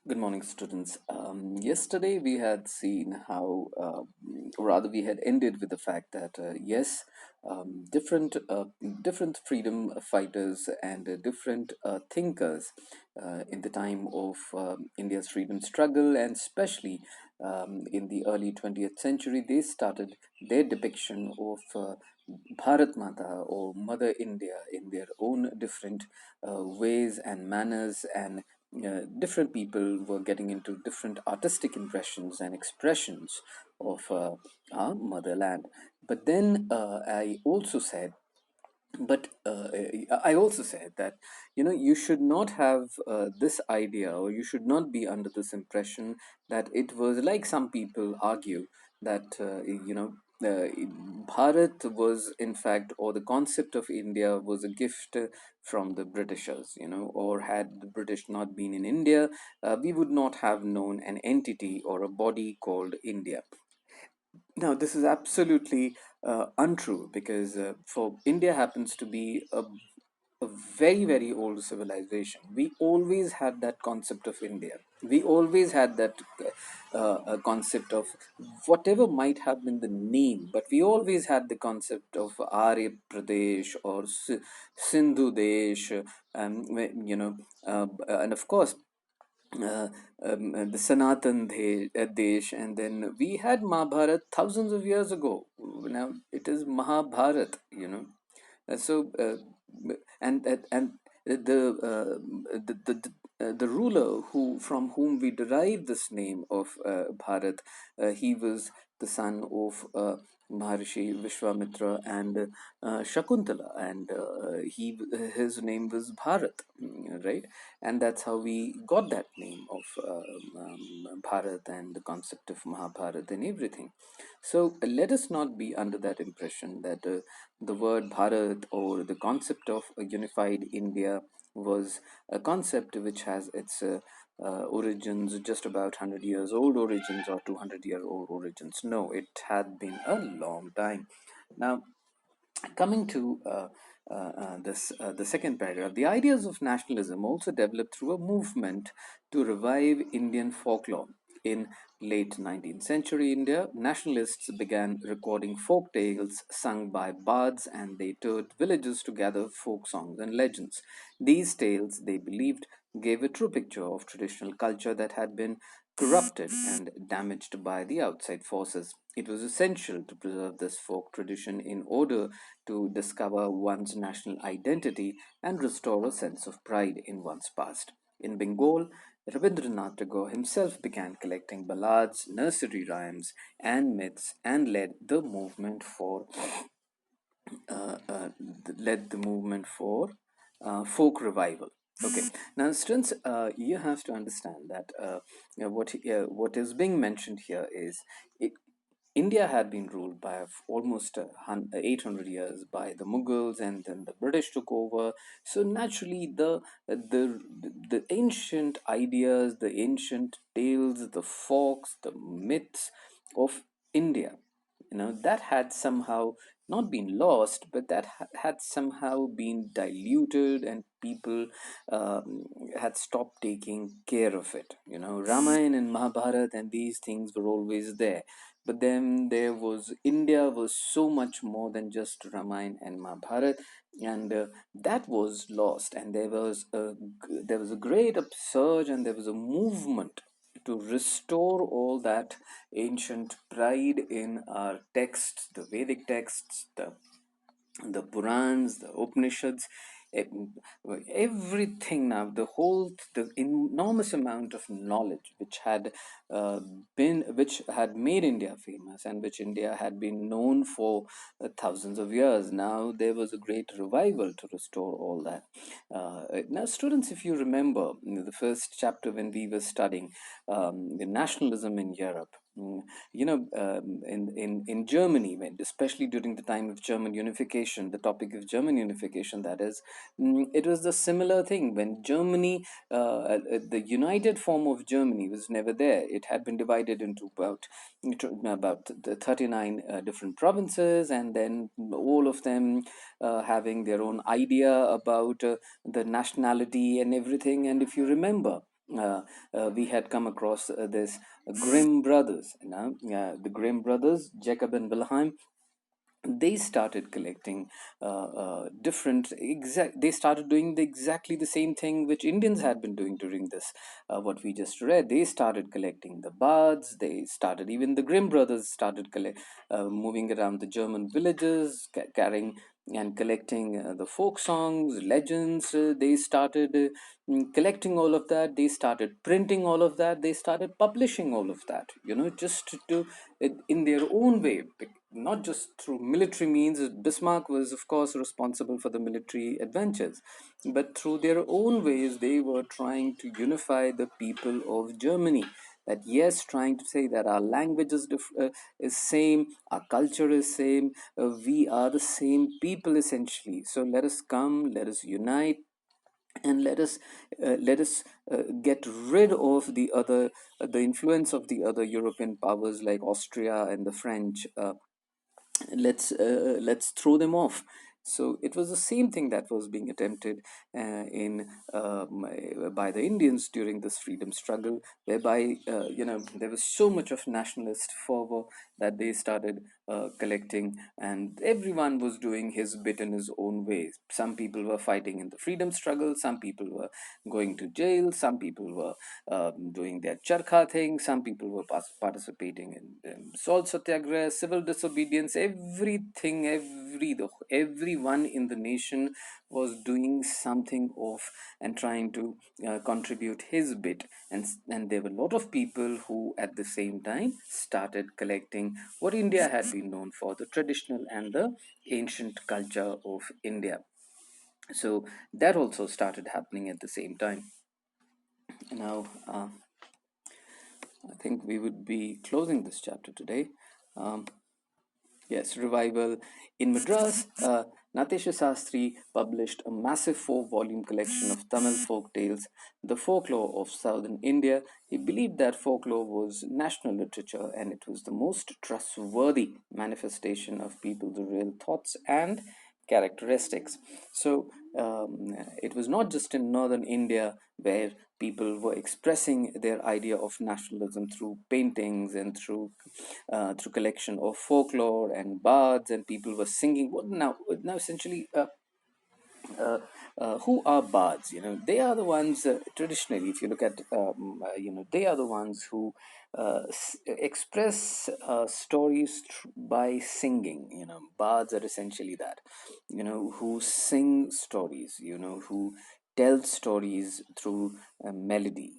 Good morning, students. Yesterday we had seen how, rather, we had ended with the fact that yes, different freedom fighters and different thinkers in the time of India's freedom struggle, and especially in the early 20th century, they started their depiction of Bharat Mata or Mother India in their own different ways and manners, and different people were getting into different artistic impressions and expressions of our motherland. But then I also said that you should not have this idea, or you should not be under this impression that it was like some people argue that Bharat was in fact, or the concept of India was a gift from the Britishers, or had the British not been in India, we would not have known an entity or a body called India. Now, this is absolutely untrue, because for India happens to be a very, very old civilization. We always had that concept of India. We always had that concept of whatever might have been the name, but we always had the concept of Arya Pradesh or Sindhu Desh, and of course the Desh, and then we had Mahabharat thousands of years ago. Now it is Mahabharat, so and the ruler from whom we derive this name of Bharat, he was the son of Maharishi Vishwamitra and Shakuntala, and his name was Bharat, right? And that's how we got that name of Bharat and the concept of Mahabharat and everything. So let us not be under that impression that the word Bharat or the concept of a unified India was a concept which has its origins just about 100 years old origins or 200-year old origins. No, it had been a long time. Now, coming to the second paragraph, the ideas of nationalism also developed through a movement to revive Indian folklore. In late 19th century India, nationalists began recording folk tales sung by bards, and they toured villages to gather folk songs and legends. These tales, they believed, gave a true picture of traditional culture that had been corrupted and damaged by the outside forces. It was essential to preserve this folk tradition in order to discover one's national identity and restore a sense of pride in one's past. In Bengal, Rabindranath Tagore himself began collecting ballads, nursery rhymes, and myths, and uh, uh, led the movement for folk revival. Okay, now students, you have to understand that what is being mentioned here is it, India had been ruled by almost 800 years by the Mughals, and then the British took over. So naturally, the ancient ideas, the ancient tales, the folks, the myths of India, that had somehow not been lost, but that had somehow been diluted, and people had stopped taking care of it. Ramayana and Mahabharata and these things were always there, but then there was India was so much more than just Ramayana and Mahabharata, and that was lost. And there was a great upsurge, and there was a movement to restore all that ancient pride in our texts, the Vedic texts, the Purans, the Upanishads, e- everything. Now the enormous amount of knowledge uh, which had made India famous, and which India had been known for thousands of years. Now there was a great revival to restore all that. Now, students, if you remember the first chapter when we were studying the nationalism in Europe. In Germany, especially during the time of German unification, the topic of German unification, that is, it was the similar thing when Germany, the united form of Germany was never there. It had been divided into about the 39 different provinces, and then all of them having their own idea about the nationality and everything. And if you remember, uh, we had come across this Grimm Brothers, the Grimm Brothers, Jacob and Wilhelm. They started collecting different exact. They started doing exactly the same thing which Indians had been doing during this, what we just read. They started collecting the bards. They started, even the Grimm brothers started moving around the German villages, carrying and collecting the folk songs, legends. They started collecting all of that. They started printing all of that. They started publishing all of that, just to in their own way, not just through military means. Bismarck was, of course, responsible for the military adventures, but through their own ways, they were trying to unify the people of Germany. That, yes, trying to say that our language is same, our culture is same, we are the same people essentially. So let us come, let us unite, and let us get rid of the influence of the other European powers like Austria and the French. Let's throw them off. So it was the same thing that was being attempted in by the Indians during this freedom struggle, whereby there was so much of nationalist fervor that they started collecting, and everyone was doing his bit in his own way. Some people were fighting in the freedom struggle, some people were going to jail, some people were doing their charkha thing, some people were participating in salt satyagraha, civil disobedience, everything, everyone in the nation was doing something of and trying to contribute his bit. And there were a lot of people who at the same time started collecting what India had been known for, the traditional and the ancient culture of India. So that also started happening at the same time. Now, I think we would be closing this chapter today. Um, Yes, revival. In Madras, Natesha Sastri published a massive four-volume collection of Tamil folk tales, the folklore of southern India. He believed that folklore was national literature and it was the most trustworthy manifestation of people's real thoughts and characteristics. So it was not just in northern India where people were expressing their idea of nationalism through paintings and through collection of folklore and bards, and people were singing. What now essentially, who are bards? They are the ones, traditionally, if you look at, they are the ones who express stories by singing. Bards are essentially that, who sing stories, who tell stories through melody.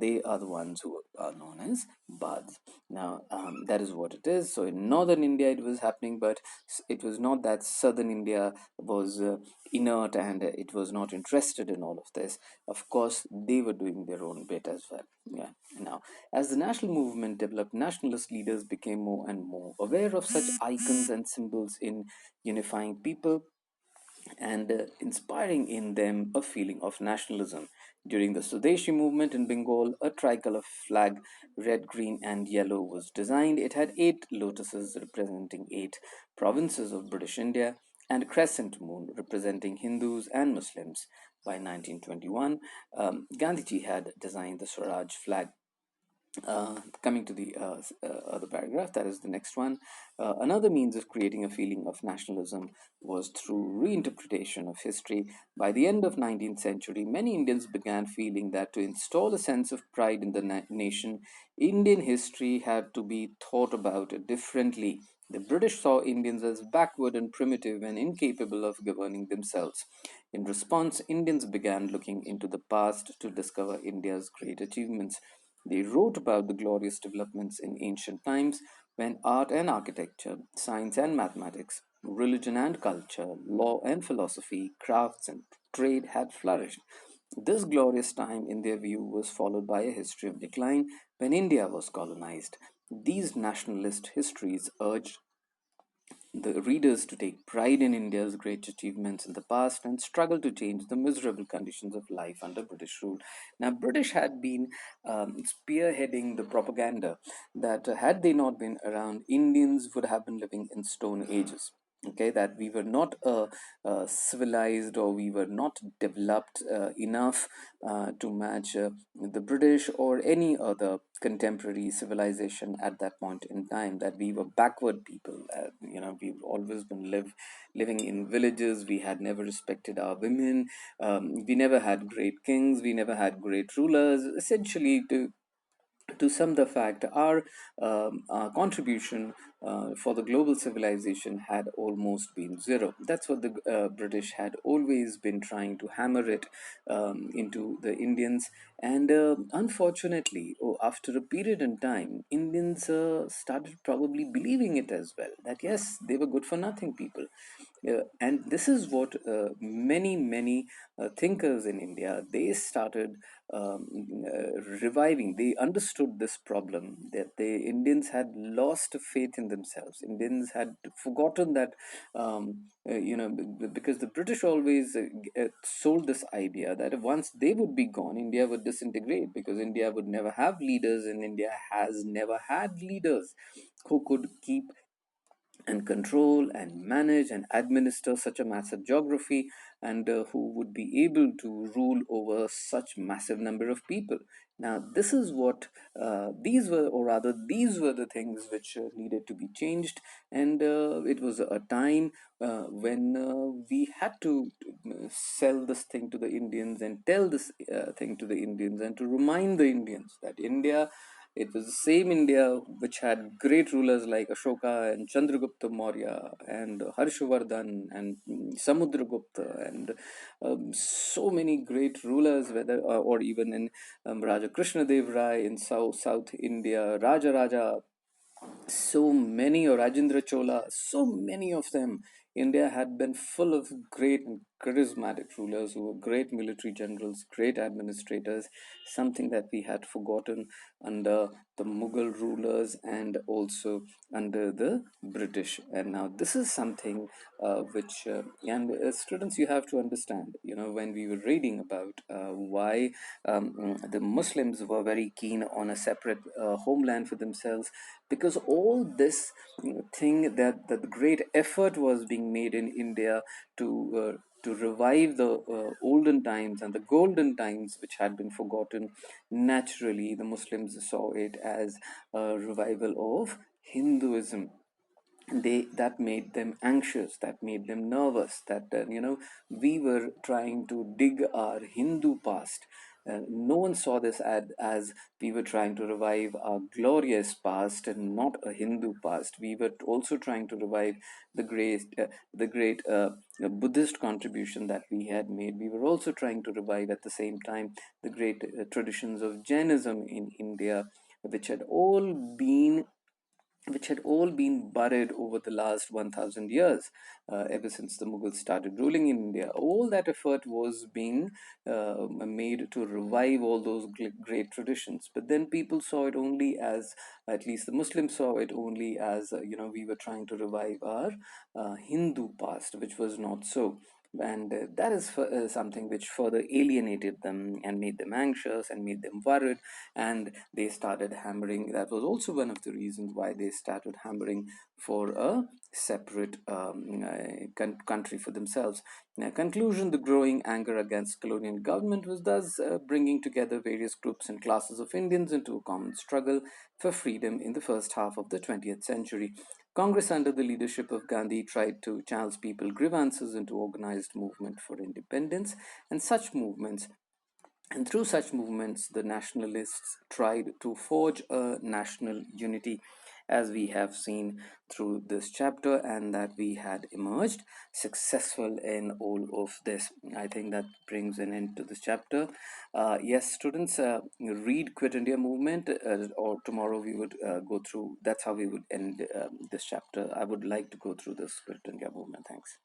They are the ones who are known as bards. Now, that is what it is. So in northern India, it was happening, but it was not that southern India was inert and it was not interested in all of this. Of course, they were doing their own bit as well. Yeah. Now, as the national movement developed, nationalist leaders became more and more aware of such icons and symbols in unifying people and inspiring in them a feeling of nationalism. During the Swadeshi movement in Bengal, a tricolor flag, red, green, and yellow, was designed. It had eight lotuses representing eight provinces of British India and a crescent moon representing Hindus and Muslims. By 1921, Gandhiji had designed the Swaraj flag. Coming to the other paragraph, that is the next one. Another means of creating a feeling of nationalism was through reinterpretation of history. By the end of 19th century, many Indians began feeling that to install a sense of pride in the nation, Indian history had to be thought about differently. The British saw Indians as backward and primitive and incapable of governing themselves. In response, Indians began looking into the past to discover India's great achievements. They wrote about the glorious developments in ancient times when art and architecture, science and mathematics, religion and culture, law and philosophy, crafts and trade had flourished. This glorious time, in their view, was followed by a history of decline when India was colonized. These nationalist histories urged the readers to take pride in India's great achievements in the past and struggle to change the miserable conditions of life under British rule. Now, British had been spearheading the propaganda that had they not been around, Indians would have been living in stone ages. okay, that we were not civilized, or we were not developed enough to match the British or any other contemporary civilization at that point in time, that we were backward people. We've always been living in villages. We had never respected our women. We never had great kings. We never had great rulers. Essentially, to sum the fact, our contribution for the global civilization had almost been zero. That's what the British had always been trying to hammer it into the Indians. And unfortunately, after a period in time, Indians started probably believing it as well, that yes, they were good for nothing people. And this is what many thinkers in India, they started reviving. They understood this problem, that the Indians had lost faith in themselves. Indians had forgotten that, because the British always sold this idea that once they would be gone, India would disintegrate, because India would never have leaders, and India has never had leaders who could keep and control and manage and administer such a massive geography, and who would be able to rule over such massive number of people. Now this is what these were, or rather these were the things which needed to be changed. And it was a time when we had to sell this thing to the Indians, and tell this thing to the Indians, and to remind the Indians that India, it was the same India which had great rulers like Ashoka and Chandragupta Maurya and Harshvardhan and Samudragupta, and so many great rulers, whether or even in Raja Krishna Dev Rai in South India, Raja, so many, or Rajendra Chola, so many of them. India had been full of great and charismatic rulers who were great military generals, great administrators, something that we had forgotten under the Mughal rulers and also under the British. And now this is something which, and students, you have to understand, when we were reading about why the Muslims were very keen on a separate homeland for themselves, because all this thing, that the great effort was being made in India to revive the olden times and the golden times which had been forgotten. Naturally, the Muslims saw it as a revival of Hinduism. That made them anxious, that made them nervous, that we were trying to dig our Hindu past. No one saw this as we were trying to revive our glorious past and not a Hindu past. We were also trying to revive the great Buddhist contribution that we had made. We were also trying to revive at the same time the great traditions of Jainism in India, which had all been buried over the last 1000 years, ever since the Mughals started ruling in India. All that effort was being made to revive all those great traditions. But then people saw it only as, at least the Muslims saw it only as, we were trying to revive our Hindu past, which was not so. And that is something which further alienated them and made them anxious and made them worried. And they started hammering. That was also one of the reasons why they started hammering for a separate country for themselves. In conclusion, the growing anger against colonial government was thus bringing together various groups and classes of Indians into a common struggle for freedom in the first half of the 20th century. Congress, under the leadership of Gandhi, tried to channel people grievances into organized movement for independence, and through such movements, the nationalists tried to forge a national unity, as we have seen through this chapter, and that we had emerged successful in all of this. I think that brings an end to this chapter. Yes, students, read Quit India Movement, or tomorrow we would go through, that's how we would end this chapter. I would like to go through this Quit India Movement. Thanks.